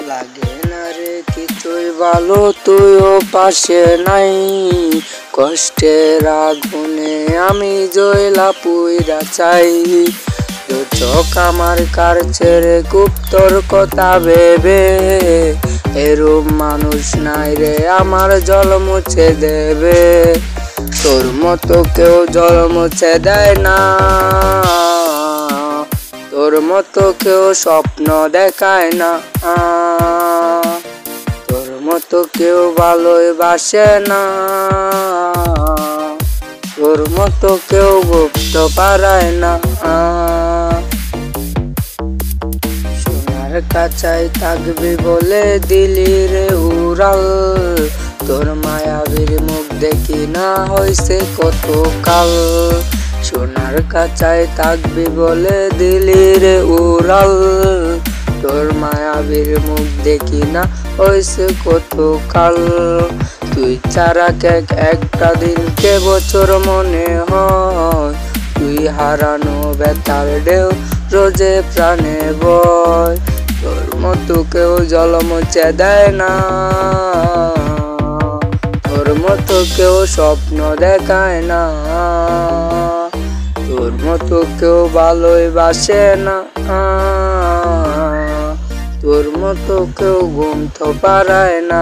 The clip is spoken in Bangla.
লাগে না রে কিছুই ভালো, তুইও পাশে নাই। কষ্টের আগুনে আমি জ্বলা পুইরা চাই। দু চোখ আমার কারছে রে খুব তোর কথা ভেবে। এরূপ মানুষ নাই রে আমার জল মুছে দেবে। তোর মতো কেউ জল মুছে দেয় না, তোর মতো কেউ স্বপ্ন দেখায় না, তোর মতো কেউ ভালোই বাসে না, তোর মতো কেউ গুপ্ত পারায় না। সোনার কাছায় থাকবি বলে দিলি রে উড়াল, তোর মায়াবীর মুখ দেখি না হইছে কত কাল। সোনার কাছায় থাকবি বলে দিলি রে উড়াল, তোর মায়াবীর মুখ দেখি না হইছে কত কাল। তুই ছাড়া কেক একটা দিনকে বছর মনে হয়, তুই হারানো ব্যথার ঢেউ রোজে প্রাণে বয়। তোর মতো কেউ জল মুছে দেয় না, তোর মতো কেউ স্বপ্ন দেখায় না, তোর মতো কেউ ভালোই বাসে না, তোর মতো কেউ ঘুম তো পারায় না।